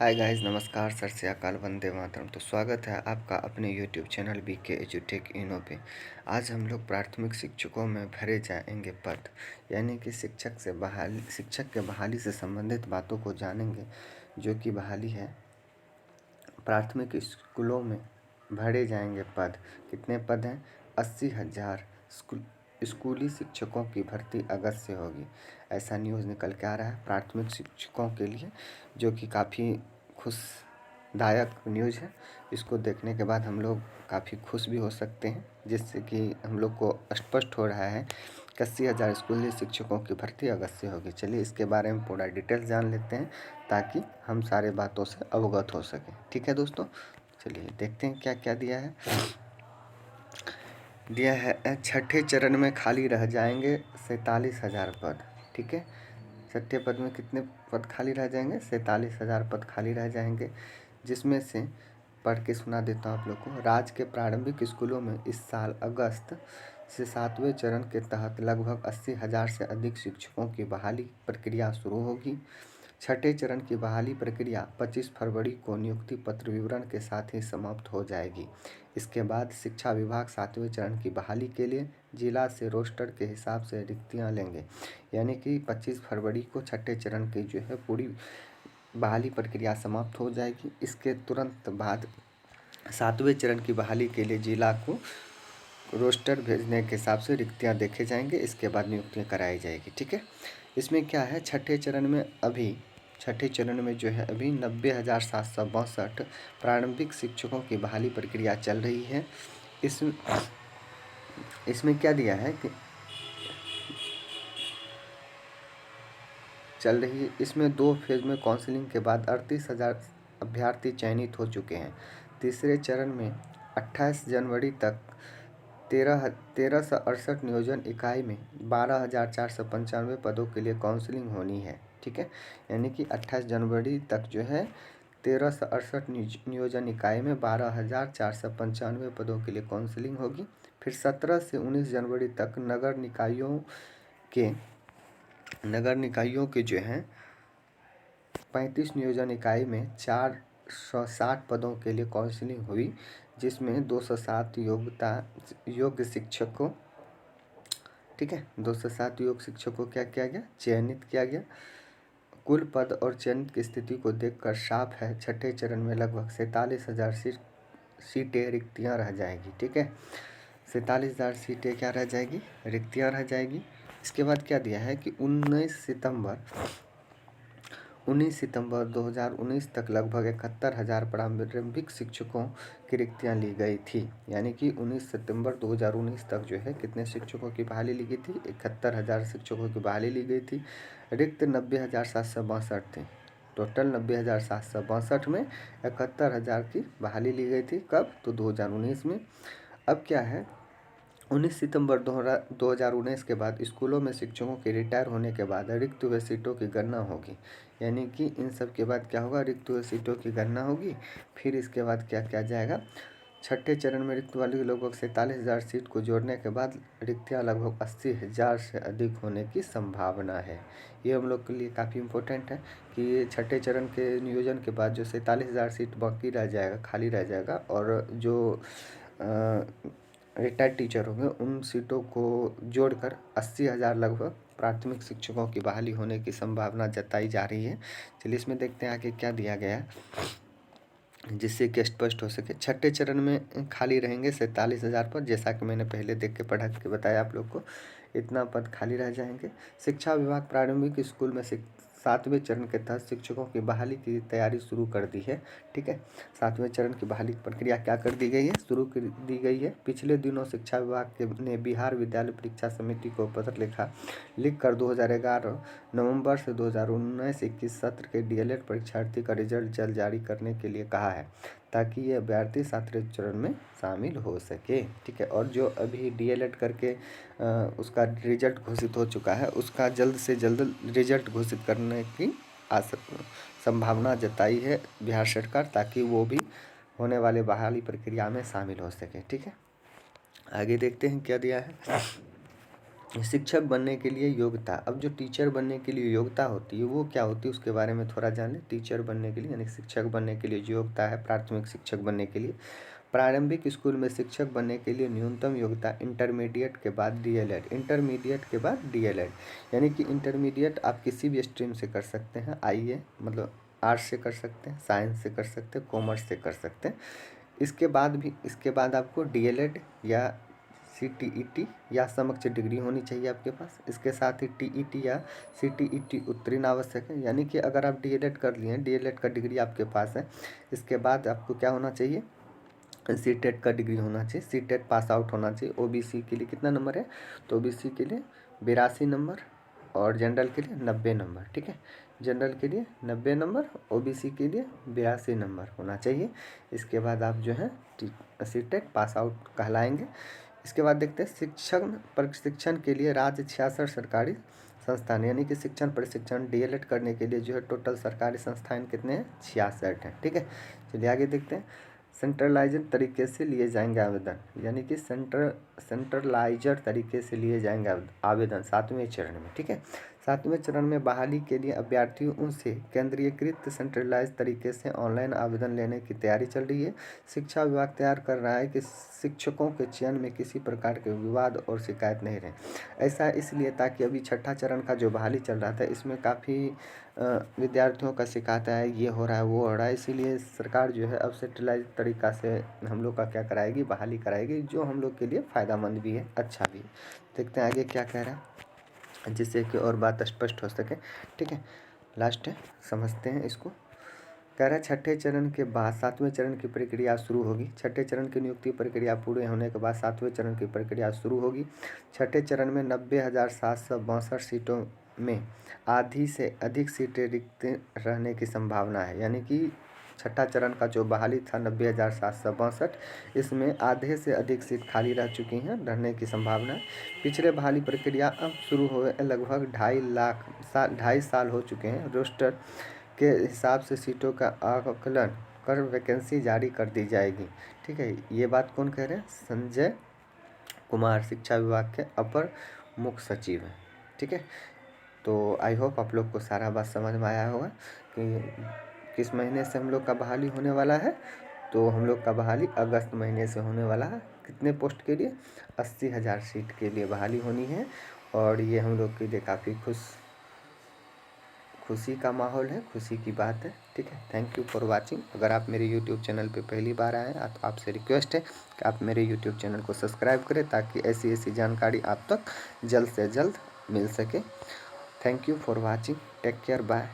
Hi guys, नमस्कार, सत श्री अकाल, वंदे मातरम। तो स्वागत है आपका अपने यूट्यूब चैनल बीके एजुटेक इनो पे। आज हम लोग प्राथमिक शिक्षकों में भरे जाएंगे पद, यानी कि शिक्षक के बहाली से संबंधित बातों को जानेंगे। जो कि बहाली है, प्राथमिक स्कूलों में भरे जाएंगे पद। कितने पद हैं? 80,000 स्कूली शिक्षकों की भर्ती अगस्त से होगी, ऐसा न्यूज़ निकल के आ रहा है प्राथमिक शिक्षकों के लिए, जो कि काफ़ी खुशदायक न्यूज़ है। इसको देखने के बाद हम लोग काफ़ी खुश भी हो सकते हैं, जिससे कि हम लोग को स्पष्ट हो रहा है कि 80,000 स्कूली शिक्षकों की भर्ती अगस्त से होगी। चलिए इसके बारे में पूरा डिटेल्स जान लेते हैं, ताकि हम सारे बातों से अवगत हो सकें। ठीक है दोस्तों, चलिए देखते हैं क्या क्या दिया है। दिया है छठे चरण में खाली रह जाएंगे 47,000 पद। ठीक है, छठे पद में कितने पद खाली रह जाएंगे? 47,000 पद खाली रह जाएंगे, जिसमें से पढ़ के सुना देता हूँ आप लोग को। राज्य के प्रारंभिक स्कूलों में इस साल अगस्त से 7वें चरण के तहत लगभग 80,000 से अधिक शिक्षकों की बहाली प्रक्रिया शुरू होगी। छठे चरण की बहाली प्रक्रिया 25 फरवरी को नियुक्ति पत्र विवरण के साथ ही समाप्त हो जाएगी। इसके बाद शिक्षा विभाग 7वें चरण की बहाली के लिए जिला से रोस्टर के हिसाब से रिक्तियां लेंगे, यानी कि 25 फरवरी को छठे चरण की जो है पूरी बहाली प्रक्रिया समाप्त हो जाएगी। इसके तुरंत बाद 7वें चरण की बहाली के लिए जिला को रोस्टर भेजने के हिसाब से रिक्तियां देखे जाएंगे। इसके बाद नियुक्तियां कराई जाएगी। ठीक है, इसमें क्या है, छठे चरण में जो है अभी 90,762 प्रारंभिक शिक्षकों की बहाली प्रक्रिया चल रही है। इसमें क्या दिया है कि चल रही है, इसमें 2 फेज में काउंसलिंग के बाद 38,000 अभ्यर्थी चयनित हो चुके हैं। तीसरे चरण में 28 जनवरी तक 1368 नियोजन इकाई में 12,495 पदों के लिए काउंसलिंग होनी है। ठीक है, यानी कि 28 जनवरी तक जो है 1368 नियोजन इकाई में 12,495 पदों के लिए काउंसलिंग होगी। फिर 17 से 19 जनवरी तक नगर निकायों के जो हैं 35 नियोजन इकाई में 460 पदों के लिए काउंसलिंग हुई, जिसमें 207 योग्य शिक्षकों, ठीक है, 207 योग्य शिक्षकों क्या किया गया? चयनित किया गया। कुल पद और चयनित की स्थिति को देखकर साफ है छठे चरण में लगभग 47,000 सीटें रिक्तियां रह जाएगी। ठीक है, 47,000 सीटें क्या रह जाएगी? रिक्तियां रह जाएगी। इसके बाद क्या दिया है कि 19 सितंबर 2019 तक लगभग 71,000 प्रारंभिक शिक्षकों की रिक्तियां ली गई थी, यानी कि 19 सितंबर 2019 तक जो है कितने शिक्षकों की बहाली ली गई थी? 71,000 शिक्षकों की बहाली ली गई थी। रिक्त 90,762 थी। टोटल 90,762 में 71,000 की बहाली ली गई थी। कब? तो 2019 में। अब क्या है, 19 सितंबर 2019 के बाद स्कूलों में शिक्षकों के रिटायर होने के बाद रिक्त हुए सीटों की गणना होगी, यानी कि इन सब के बाद क्या होगा? रिक्त हुए सीटों की गणना होगी। फिर इसके बाद क्या किया जाएगा? छठे चरण में रिक्त वाली लगभग 47,000 सीट को जोड़ने के बाद रिक्तियाँ लगभग 80,000 से अधिक होने की संभावना है। ये हम लोग के लिए काफ़ी इम्पोर्टेंट है कि ये छठे चरण के नियोजन के बाद जो 47,000 सीट बाकी रह जाएगा, खाली रह जाएगा, और जो रिटायर्ड टीचर होंगे उन सीटों को जोड़कर 80,000 लगभग प्राथमिक शिक्षकों की बहाली होने की संभावना जताई जा रही है। चलिए इसमें देखते हैं आगे क्या दिया गया है, जिससे कि स्पष्ट हो सके। छठे चरण में खाली रहेंगे 47,000 पद, जैसा कि मैंने पहले देख के पढ़ा के बताया आप लोग को, इतना पद खाली रह जाएंगे। शिक्षा विभाग प्रारंभिक स्कूल में 7वें चरण के तहत शिक्षकों की बहाली की तैयारी शुरू कर दी है। ठीक है, 7वें चरण की बहाली प्रक्रिया क्या कर दी गई है? शुरू कर दी गई है। पिछले दिनों शिक्षा विभाग ने बिहार विद्यालय परीक्षा समिति को पत्र लिखकर 2011 नवंबर से 2019-21 सत्र के डीएलएड परीक्षार्थी का रिजल्ट जल्द जारी करने के लिए कहा है, ताकि ये अभ्यर्थी 7वें चरण में शामिल हो सके। ठीक है, और जो अभी डीएलएड करके उसका रिजल्ट घोषित हो चुका है, उसका जल्द से जल्द रिजल्ट घोषित करने की संभावना जताई है बिहार सरकार, ताकि वो भी होने वाले बहाली प्रक्रिया में शामिल हो सके। ठीक है, आगे देखते हैं क्या दिया है। शिक्षक बनने के लिए योग्यता। अब जो टीचर बनने के लिए योग्यता होती है वो क्या होती है उसके बारे में थोड़ा जान लें। टीचर बनने के लिए यानी शिक्षक बनने के लिए जो योग्यता है, प्राथमिक शिक्षक बनने के लिए प्रारंभिक स्कूल में शिक्षक बनने के लिए न्यूनतम योग्यता इंटरमीडिएट के बाद डीएलएड, इंटरमीडिएट के बाद डीएलएड। यानी कि इंटरमीडिएट आप किसी भी स्ट्रीम से कर सकते हैं, आईए मतलब आर्ट्स से कर सकते हैं, साइंस से कर सकते हैं, कॉमर्स से कर सकते हैं। इसके बाद आपको डीएलएड या सीटीईटी या समकक्ष डिग्री होनी चाहिए आपके पास। इसके साथ ही टीईटी या सीटीईटी उत्तीर्ण आवश्यक है। यानी कि अगर आप डीएलएड कर लिए हैं, डीएलएड का डिग्री आपके पास है, इसके बाद आपको क्या होना चाहिए, सीटेट का डिग्री होना चाहिए, सीटेट पास आउट होना चाहिए। ओबीसी के लिए कितना नंबर है, तो ओबीसी के लिए 82 नंबर और जनरल के लिए 90 नंबर। ठीक है, जनरल के लिए 90 नंबर, ओबीसी के लिए 82 नंबर होना चाहिए। इसके बाद आप जो है सीटेट पास आउट कहलाएंगे। इसके बाद देखते हैं शिक्षण प्रशिक्षण के लिए राज्य 66 सरकारी संस्थान, यानी कि शिक्षण प्रशिक्षण डीएलएड करने के लिए जो है टोटल सरकारी संस्थान कितने हैं, 66 हैं। ठीक है, चलिए आगे देखते हैं। सेंट्रलाइजर तरीके से लिए जाएंगे आवेदन, यानी कि सेंट्रलाइजर तरीके से लिए जाएंगे आवेदन 7वें चरण में। ठीक है, 7वें चरण में बहाली के लिए अभ्यर्थी उनसे केंद्रीयकृत सेंट्रलाइज तरीके से ऑनलाइन आवेदन लेने की तैयारी चल रही है। शिक्षा विभाग तैयार कर रहा है कि शिक्षकों के चयन में किसी प्रकार के विवाद और शिकायत नहीं रहे। ऐसा इसलिए ताकि अभी छठा चरण का जो बहाली चल रहा था इसमें काफ़ी विद्यार्थियों का शिकायत है, ये हो रहा है वो हो रहा है, इसीलिए सरकार जो है अब सेंट्रलाइज तरीक़ा से हम लोग का क्या कराएगी, बहाली कराएगी, जो हम लोग के लिए फ़ायदेमंद भी है, अच्छा भी है। देखते हैं आगे क्या कह रहा है, जिससे कि और बात स्पष्ट हो सके। ठीक है, लास्ट है, समझते हैं इसको। कह रहा है छठे चरण के बाद 7वें चरण की प्रक्रिया शुरू होगी। छठे चरण की नियुक्ति प्रक्रिया पूरे होने के बाद 7वें चरण की प्रक्रिया शुरू होगी। छठे चरण में 90,762 सीटों में आधी से अधिक सीटें रिक्त रहने की संभावना है। यानी कि छठा चरण का जो बहाली था 90,762, इसमें आधे से अधिक सीट खाली रह चुकी हैं, रहने की संभावना है। पिछले बहाली प्रक्रिया अब शुरू हुए लगभग 2.5 साल हो चुके हैं। रोस्टर के हिसाब से सीटों का आकलन कर वैकेंसी जारी कर दी जाएगी। ठीक है, ये बात कौन कह रहे हैं, संजय कुमार, शिक्षा विभाग के अपर मुख्य सचिव हैं। ठीक है, तो आई होप आप लोग को सारा बात समझ में आया होगा कि किस महीने से हम लोग का बहाली होने वाला है। तो हम लोग का बहाली अगस्त महीने से होने वाला है। कितने पोस्ट के लिए, 80,000 सीट के लिए बहाली होनी है। और ये हम लोग के लिए काफ़ी खुशी का माहौल है, खुशी की बात है। ठीक है, थैंक यू फॉर वाचिंग। अगर आप मेरे यूट्यूब चैनल पे पहली बार आए हैं तो आपसे रिक्वेस्ट है कि आप मेरे यूट्यूब चैनल को सब्सक्राइब करें ताकि ऐसी जानकारी आप तक जल्द से जल्द मिल सके। Thank you for watching, take care, bye.